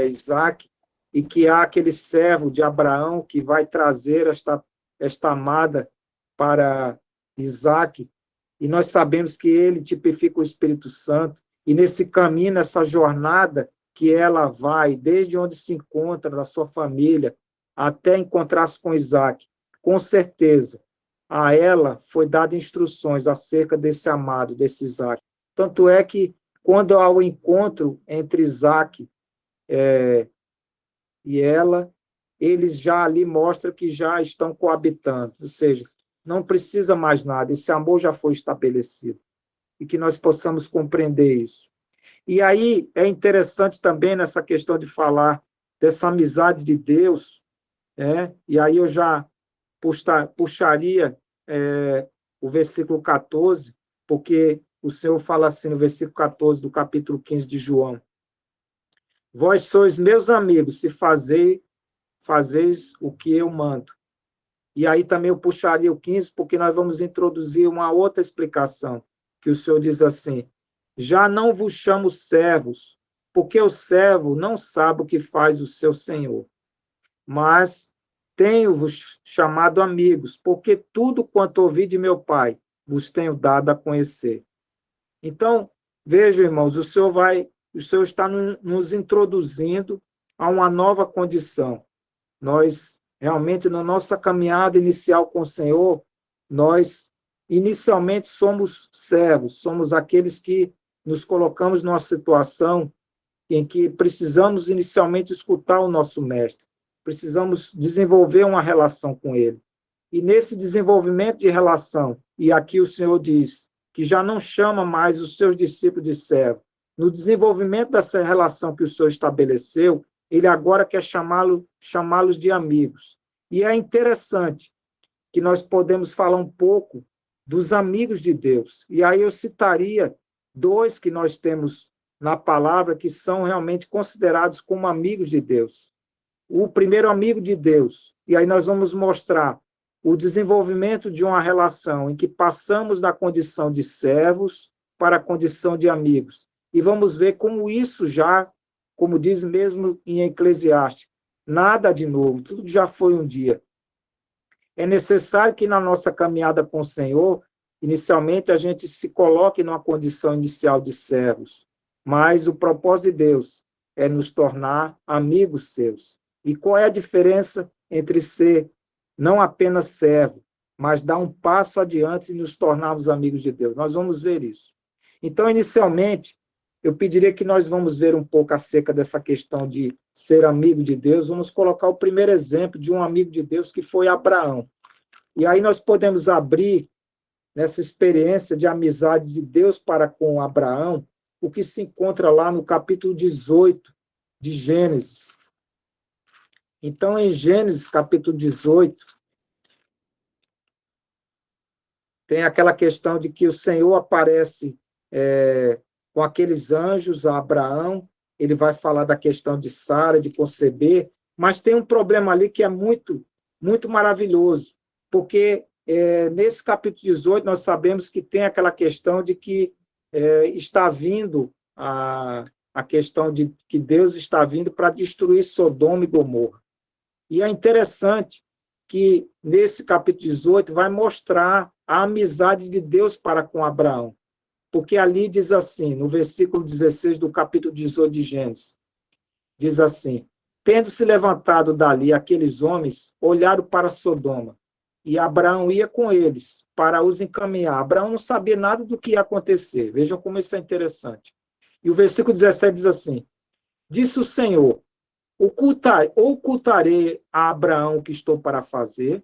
Isaac, e que há aquele servo de Abraão que vai trazer esta amada para Isaac, e nós sabemos que ele tipifica o Espírito Santo, e nesse caminho, nessa jornada que ela vai, desde onde se encontra, da sua família, até encontrar-se com Isaac, com certeza, a ela foi dada instruções acerca desse amado, desse Isaac. Tanto é que, quando há o encontro entre Isaac e ela, eles já ali mostram que já estão coabitando, ou seja, não precisa mais nada, esse amor já foi estabelecido, e que nós possamos compreender isso. E aí é interessante também nessa questão de falar dessa amizade de Deus, e aí eu já puxaria o versículo 14, porque o Senhor fala assim no versículo 14 do capítulo 15 de João: vós sois meus amigos, se fazeis o que eu mando. E aí também eu puxaria o 15, porque nós vamos introduzir uma outra explicação, que o Senhor diz assim: já não vos chamo servos, porque o servo não sabe o que faz o seu senhor, mas tenho-vos chamado amigos, porque tudo quanto ouvi de meu Pai vos tenho dado a conhecer. Então, vejam, irmãos, o Senhor está nos introduzindo a uma nova condição. Nós, realmente, na nossa caminhada inicial com o Senhor, nós, inicialmente, somos servos, somos aqueles que nos colocamos numa situação em que precisamos, inicialmente, escutar o nosso mestre, precisamos desenvolver uma relação com ele. E nesse desenvolvimento de relação, e aqui o Senhor diz que já não chama mais os seus discípulos de servo, no desenvolvimento dessa relação que o Senhor estabeleceu, ele agora quer chamá-los de amigos. E é interessante que nós podemos falar um pouco dos amigos de Deus. E aí eu citaria dois que nós temos na palavra que são realmente considerados como amigos de Deus. O primeiro amigo de Deus, e aí nós vamos mostrar o desenvolvimento de uma relação em que passamos da condição de servos para a condição de amigos. E vamos ver como isso já, como diz mesmo em Eclesiastes, nada de novo, tudo já foi um dia. É necessário que na nossa caminhada com o Senhor, inicialmente a gente se coloque numa condição inicial de servos, mas o propósito de Deus é nos tornar amigos seus. E qual é a diferença entre ser não apenas servo, mas dar um passo adiante e nos tornarmos amigos de Deus? Nós vamos ver isso. Então, inicialmente, eu pediria que nós vamos ver um pouco acerca dessa questão de ser amigo de Deus. Vamos colocar o primeiro exemplo de um amigo de Deus, que foi Abraão. E aí nós podemos abrir nessa experiência de amizade de Deus para com Abraão, o que se encontra lá no capítulo 18 de Gênesis. Então, em Gênesis, capítulo 18, tem aquela questão de que o Senhor aparece com aqueles anjos a Abraão, ele vai falar da questão de Sara, de conceber, mas tem um problema ali que é muito, muito maravilhoso, porque nesse capítulo 18 nós sabemos que tem aquela questão de que está vindo a questão de que Deus está vindo para destruir Sodoma e Gomorra. E é interessante que nesse capítulo 18 vai mostrar a amizade de Deus para com Abraão. Porque ali diz assim, no versículo 16 do capítulo 18 de Gênesis, diz assim: tendo-se levantado dali aqueles homens, olharam para Sodoma, e Abraão ia com eles para os encaminhar. Abraão não sabia nada do que ia acontecer. Vejam como isso é interessante. E o versículo 17 diz assim: disse o Senhor: ocultarei a Abraão o que estou para fazer,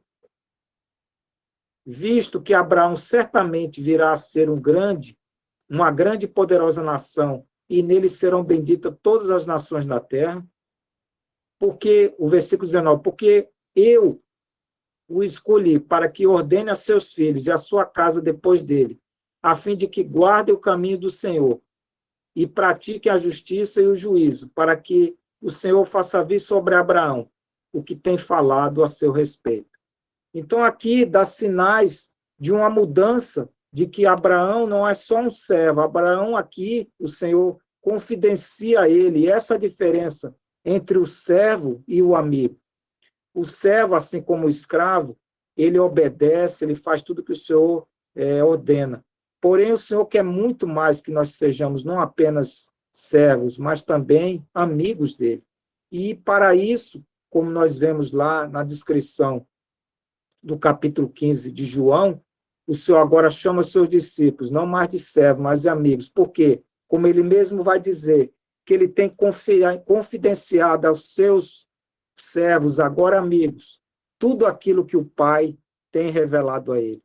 visto que Abraão certamente virá a ser uma grande e poderosa nação, e nele serão benditas todas as nações da terra. Porque, o versículo 19, porque eu o escolhi para que ordene a seus filhos e a sua casa depois dele, a fim de que guarde o caminho do Senhor e pratique a justiça e o juízo, para que o Senhor faça vir sobre Abraão o que tem falado a seu respeito. Então, aqui dá sinais de uma mudança, de que Abraão não é só um servo. Abraão aqui, o Senhor confidencia a ele essa diferença entre o servo e o amigo. O servo, assim como o escravo, ele obedece, ele faz tudo que o Senhor ordena. Porém, o Senhor quer muito mais que nós sejamos não apenas servos, mas também amigos dele. E para isso, como nós vemos lá na descrição do capítulo 15 de João, o Senhor agora chama os seus discípulos, não mais de servos, mas de amigos. Por quê? Como ele mesmo vai dizer, que ele tem confidenciado aos seus servos, agora amigos, tudo aquilo que o Pai tem revelado a ele.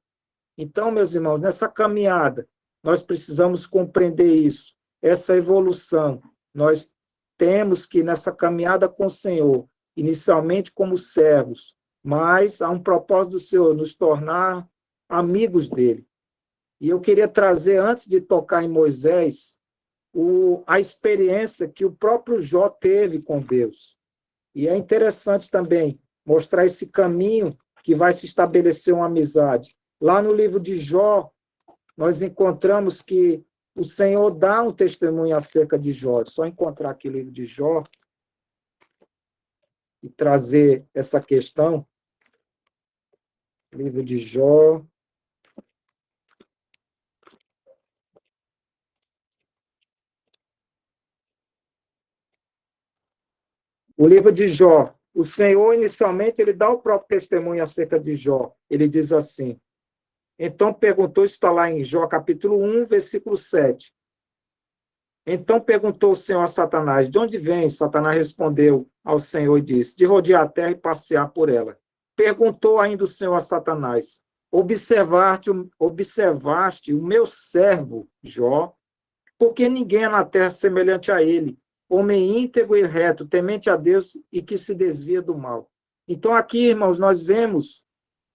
Então, meus irmãos, nessa caminhada, nós precisamos compreender isso, essa evolução. Nós temos que, nessa caminhada com o Senhor, inicialmente como servos, mas há um propósito do Senhor, nos tornar amigos dele. E eu queria trazer, antes de tocar em Moisés, a experiência que o próprio Jó teve com Deus. E é interessante também mostrar esse caminho que vai se estabelecer uma amizade. Lá no livro de Jó, nós encontramos que o Senhor dá um testemunho acerca de Jó. É só encontrar aqui o livro de Jó e trazer essa questão. Livro de Jó. O livro de Jó. O Senhor, inicialmente, ele dá o próprio testemunho acerca de Jó. Ele diz assim: então perguntou, isso está lá em Jó, capítulo 1, versículo 7. Então perguntou o Senhor a Satanás: de onde vens? Satanás respondeu ao Senhor e disse: de rodear a terra e passear por ela. Perguntou ainda o Senhor a Satanás: observaste o meu servo Jó? Porque ninguém é na terra semelhante a ele, homem íntegro e reto, temente a Deus e que se desvia do mal. Então aqui, irmãos, nós vemos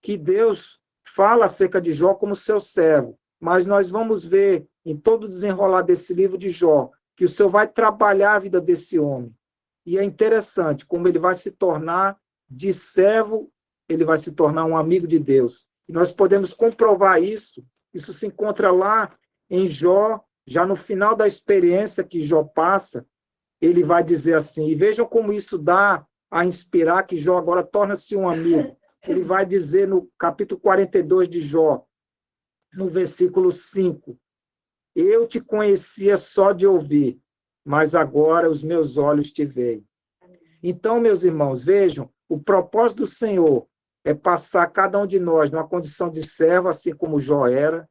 que Deus fala acerca de Jó como seu servo, mas nós vamos ver em todo o desenrolar desse livro de Jó que o Senhor vai trabalhar a vida desse homem. E é interessante como ele vai se tornar de servo, ele vai se tornar um amigo de Deus. E nós podemos comprovar isso. Isso se encontra lá em Jó, já no final da experiência que Jó passa, ele vai dizer assim, e vejam como isso dá a inspirar que Jó agora torna-se um amigo. Ele vai dizer no capítulo 42 de Jó, no versículo 5, eu te conhecia só de ouvir, mas agora os meus olhos te veem. Então, meus irmãos, vejam, o propósito do Senhor é passar cada um de nós numa condição de servo, assim como Jó era,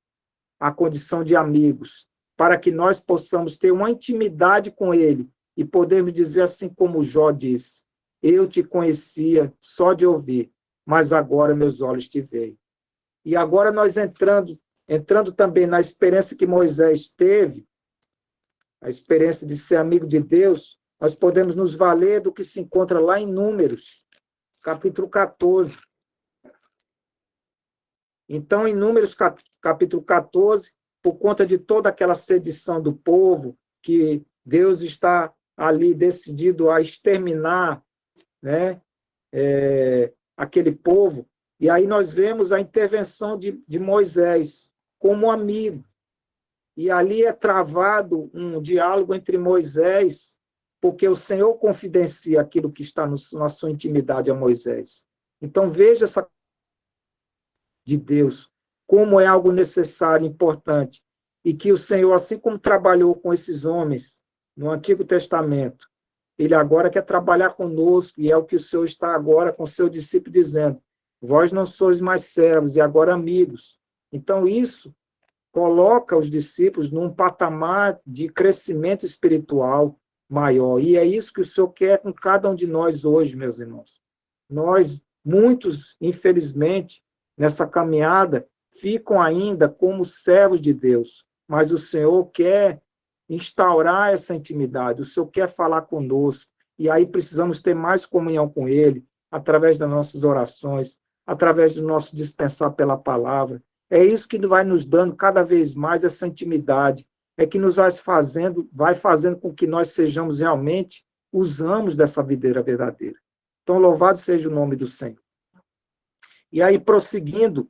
a condição de amigos, para que nós possamos ter uma intimidade com Ele e podemos dizer assim como Jó disse, eu te conhecia só de ouvir, mas agora meus olhos te veem. E agora nós entrando também na experiência que Moisés teve, a experiência de ser amigo de Deus, nós podemos nos valer do que se encontra lá em Números, capítulo 14. Então, em Números, capítulo 14, por conta de toda aquela sedição do povo, que Deus está ali decidido a exterminar, né, aquele povo, e aí nós vemos a intervenção de Moisés como amigo. E ali é travado um diálogo entre Moisés, porque o Senhor confidencia aquilo que está na sua intimidade a Moisés. Então, veja essa de Deus, como é algo necessário, importante, e que o Senhor, assim como trabalhou com esses homens no Antigo Testamento, Ele agora quer trabalhar conosco, e é o que o Senhor está agora com o seu discípulo dizendo, vós não sois mais servos, e agora amigos. Então, isso coloca os discípulos num patamar de crescimento espiritual maior. E é isso que o Senhor quer com cada um de nós hoje, meus irmãos. Nós, muitos, infelizmente, nessa caminhada, ficam ainda como servos de Deus, mas o Senhor quer instaurar essa intimidade, o Senhor quer falar conosco, e aí precisamos ter mais comunhão com Ele, através das nossas orações, através do nosso dispensar pela palavra. É isso que vai nos dando cada vez mais essa intimidade, é que nos vai fazendo com que nós sejamos realmente usamos dessa videira verdadeira. Então, louvado seja o nome do Senhor. E aí, prosseguindo,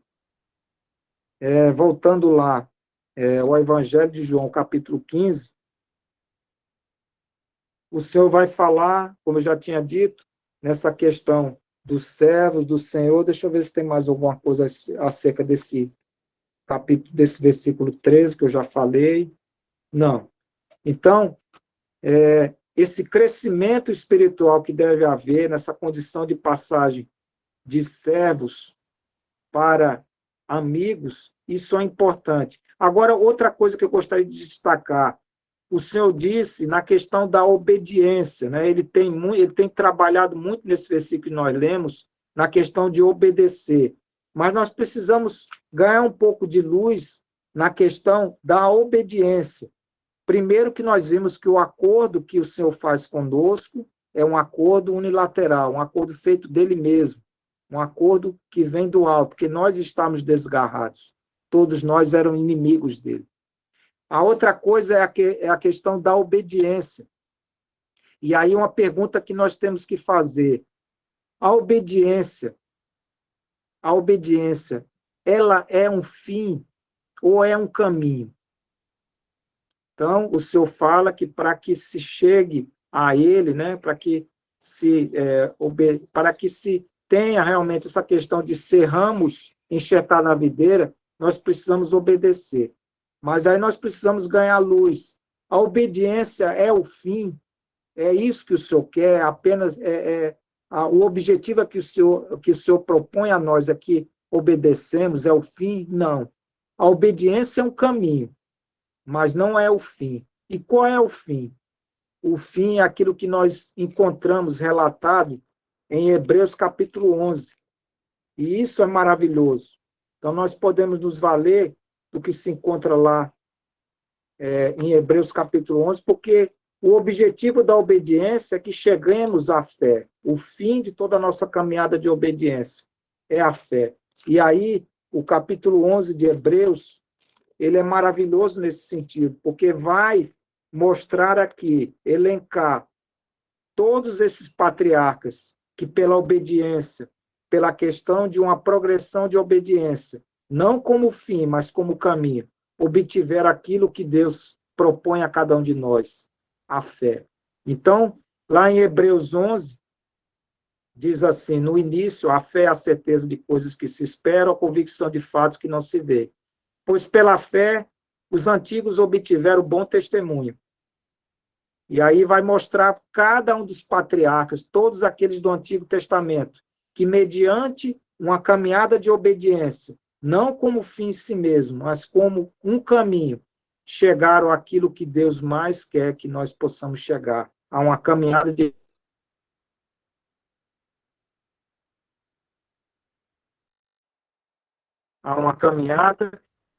voltando lá, o Evangelho de João, capítulo 15, o Senhor vai falar, como eu já tinha dito, nessa questão dos servos, do Senhor. Deixa eu ver se tem mais alguma coisa acerca desse capítulo, desse versículo 13, que eu já falei. Não. Então, esse crescimento espiritual que deve haver nessa condição de passagem de servos para amigos, isso é importante. Agora, outra coisa que eu gostaria de destacar, o Senhor disse na questão da obediência, né? Ele tem trabalhado muito nesse versículo que nós lemos, na questão de obedecer. Mas nós precisamos ganhar um pouco de luz na questão da obediência. Primeiro que nós vimos que o acordo que o Senhor faz conosco é um acordo unilateral, um acordo feito dele mesmo, um acordo que vem do alto, porque nós estamos desgarrados. Todos nós éramos inimigos dele. A outra coisa é a questão da obediência. E aí uma pergunta que nós temos que fazer. A obediência, ela é um fim ou é um caminho? Então, o Senhor fala que para que se chegue a Ele, né, para que se tenha realmente essa questão de ser ramos enxertados na videira, nós precisamos obedecer. Mas aí nós precisamos ganhar luz. A obediência é o fim, é isso que o Senhor quer, apenas o objetivo é que o Senhor propõe a nós é que obedecemos, é o fim? Não. A obediência é um caminho, mas não é o fim. E qual é o fim? O fim é aquilo que nós encontramos relatado em Hebreus capítulo 11. E isso é maravilhoso. Então, nós podemos nos valer do que se encontra lá em Hebreus capítulo 11, porque o objetivo da obediência é que cheguemos à fé. O fim de toda a nossa caminhada de obediência é a fé. E aí, o capítulo 11 de Hebreus, ele é maravilhoso nesse sentido, porque vai mostrar aqui, elencar todos esses patriarcas que pela obediência, pela questão de uma progressão de obediência, não como fim, mas como caminho, obtiver aquilo que Deus propõe a cada um de nós, a fé. Então, lá em Hebreus 11, diz assim, no início, a fé é a certeza de coisas que se esperam, a convicção de fatos que não se vê. Pois pela fé, os antigos obtiveram bom testemunho. E aí vai mostrar cada um dos patriarcas, todos aqueles do Antigo Testamento, que mediante uma caminhada de obediência, não como fim em si mesmo, mas como um caminho, chegaram àquilo que Deus mais quer que nós possamos chegar, a uma caminhada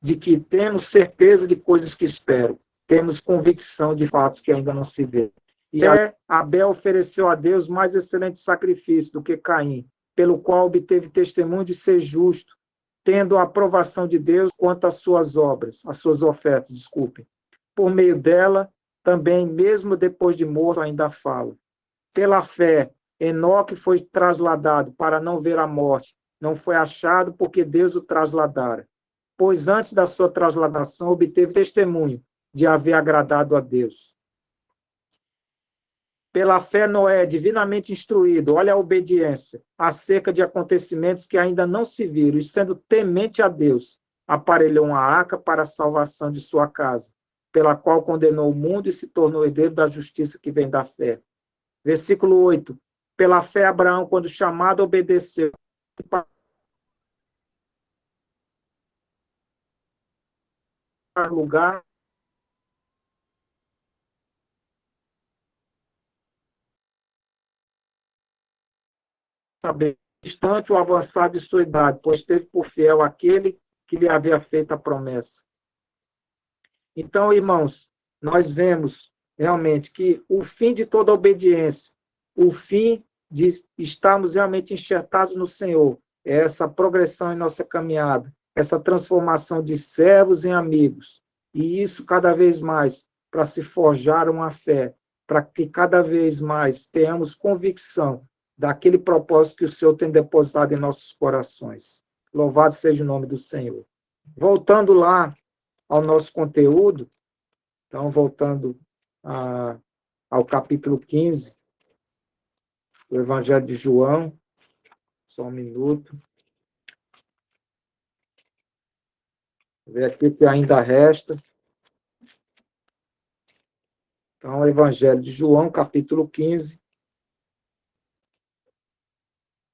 de que temos certeza de coisas que espero, temos convicção de fatos que ainda não se vê. E Abel ofereceu a Deus mais excelente sacrifício do que Caim, pelo qual obteve testemunho de ser justo, tendo a aprovação de Deus quanto às suas obras, às suas ofertas, desculpem. Por meio dela, também, mesmo depois de morto, ainda fala. Pela fé, Enoque foi trasladado para não ver a morte, não foi achado porque Deus o trasladara. Pois antes da sua trasladação, obteve testemunho de haver agradado a Deus. Pela fé, Noé, divinamente instruído, olha a obediência, acerca de acontecimentos que ainda não se viram, e sendo temente a Deus, aparelhou uma arca para a salvação de sua casa, pela qual condenou o mundo e se tornou herdeiro da justiça que vem da fé. Versículo 8. Pela fé, Abraão, quando chamado, obedeceu. Para lugar saber obstante o avançar de sua idade, pois teve por fiel aquele que lhe havia feito a promessa. Então, irmãos, nós vemos realmente que o fim de toda obediência, o fim de estarmos realmente enxertados no Senhor, é essa progressão em nossa caminhada, essa transformação de servos em amigos, e isso cada vez mais para se forjar uma fé, para que cada vez mais tenhamos convicção daquele propósito que o Senhor tem depositado em nossos corações. Louvado seja o nome do Senhor. Voltando lá ao nosso conteúdo, então, voltando ao capítulo 15, do Evangelho de João, só um minuto. Vou ver aqui que ainda resta. Então, o Evangelho de João, capítulo 15.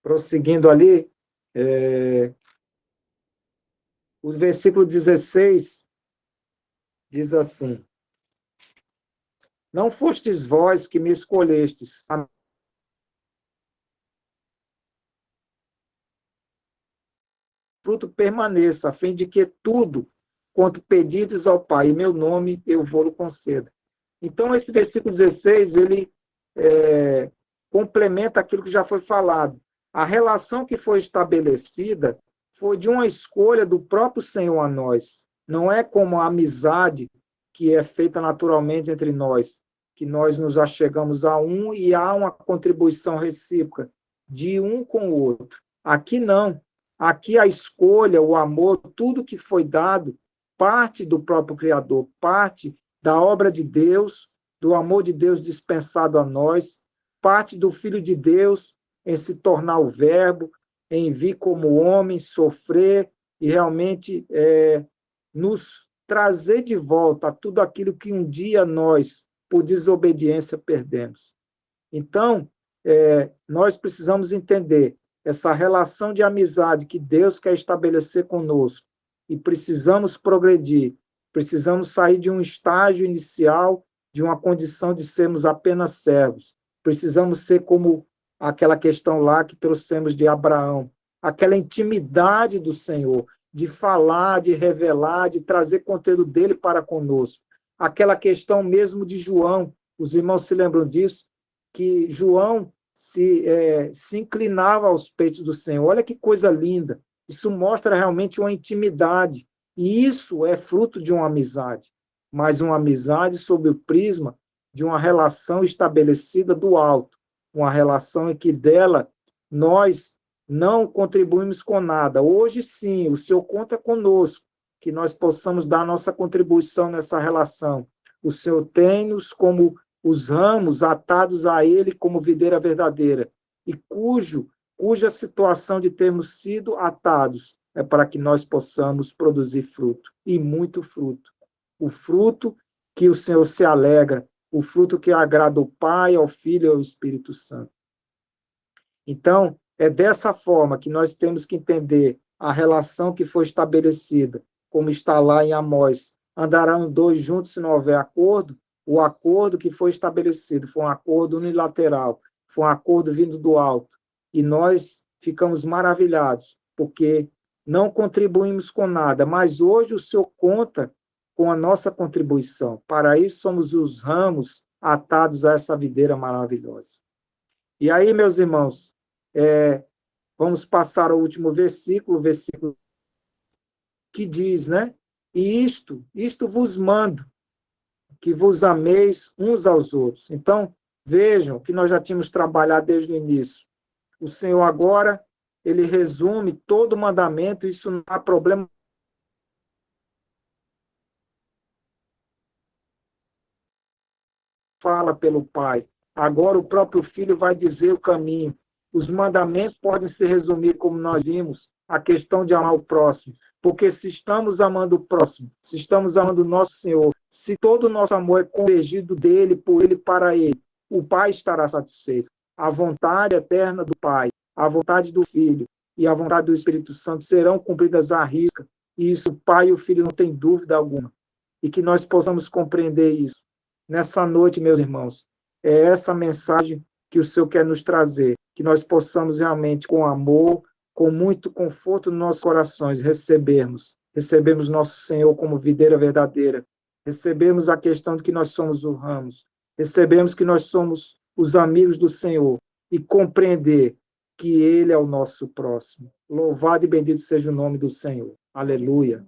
Prosseguindo ali, o versículo 16 diz assim: Não fostes vós que me escolhestes, a fruto permaneça, a fim de que tudo quanto pedides ao Pai, em meu nome, eu vou-lo conceder. Então, esse versículo 16, ele complementa aquilo que já foi falado. A relação que foi estabelecida foi de uma escolha do próprio Senhor a nós. Não é como a amizade que é feita naturalmente entre nós, que nós nos achegamos a um e há uma contribuição recíproca de um com o outro. Aqui não. Aqui a escolha, o amor, tudo que foi dado, parte do próprio Criador, parte da obra de Deus, do amor de Deus dispensado a nós, parte do Filho de Deus em se tornar o Verbo, em vir como homem, sofrer e realmente nos trazer de volta a tudo aquilo que um dia nós, por desobediência, perdemos. Então, nós precisamos entender essa relação de amizade que Deus quer estabelecer conosco e precisamos progredir, precisamos sair de um estágio inicial, de uma condição de sermos apenas servos. Precisamos ser como aquela questão lá que trouxemos de Abraão, aquela intimidade do Senhor, de falar, de revelar, de trazer conteúdo dele para conosco. Aquela questão mesmo de João, os irmãos se lembram disso, que João se inclinava aos peitos do Senhor. Olha que coisa linda. Isso mostra realmente uma intimidade. E isso é fruto de uma amizade. Mas uma amizade sob o prisma de uma relação estabelecida do alto. Uma relação em que dela nós não contribuímos com nada. Hoje, sim, o Senhor conta conosco. que nós possamos dar nossa contribuição nessa relação. O Senhor tem-nos como os ramos atados a Ele como videira verdadeira, e cuja situação de termos sido atados é para que nós possamos produzir fruto, e muito fruto. O fruto que o Senhor se alegra, o fruto que agrada ao Pai, ao Filho e ao Espírito Santo. Então, é dessa forma que nós temos que entender a relação que foi estabelecida, como está lá em Amós. Andarão dois juntos se não houver acordo? O acordo que foi estabelecido foi um acordo unilateral, foi um acordo vindo do alto. E nós ficamos maravilhados, porque não contribuímos com nada, mas hoje o Senhor conta com a nossa contribuição. Para isso somos os ramos atados a essa videira maravilhosa. E aí, meus irmãos, vamos passar ao último versículo que diz, né? E isto vos mando, que vos ameis uns aos outros. Então, vejam que nós já tínhamos trabalhado desde o início. O Senhor agora, ele resume todo o mandamento, isso não há problema. Fala pelo Pai. Agora o próprio Filho vai dizer o caminho. Os mandamentos podem se resumir, como nós vimos, a questão de amar o próximo. Porque se estamos amando o próximo, se estamos amando o nosso Senhor, se todo o nosso amor é convergido dele, por ele, para ele, o Pai estará satisfeito. A vontade eterna do Pai, a vontade do Filho e a vontade do Espírito Santo serão cumpridas à risca. E isso o Pai e o Filho não têm dúvida alguma. E que nós possamos compreender isso. Nessa noite, meus irmãos, é essa mensagem que o Senhor quer nos trazer, que nós possamos realmente, com amor, com muito conforto nos nossos corações, recebemos nosso Senhor como videira verdadeira, recebemos a questão de que nós somos os ramos, recebemos que nós somos os amigos do Senhor e compreender que Ele é o nosso próximo. Louvado e bendito seja o nome do Senhor. Aleluia.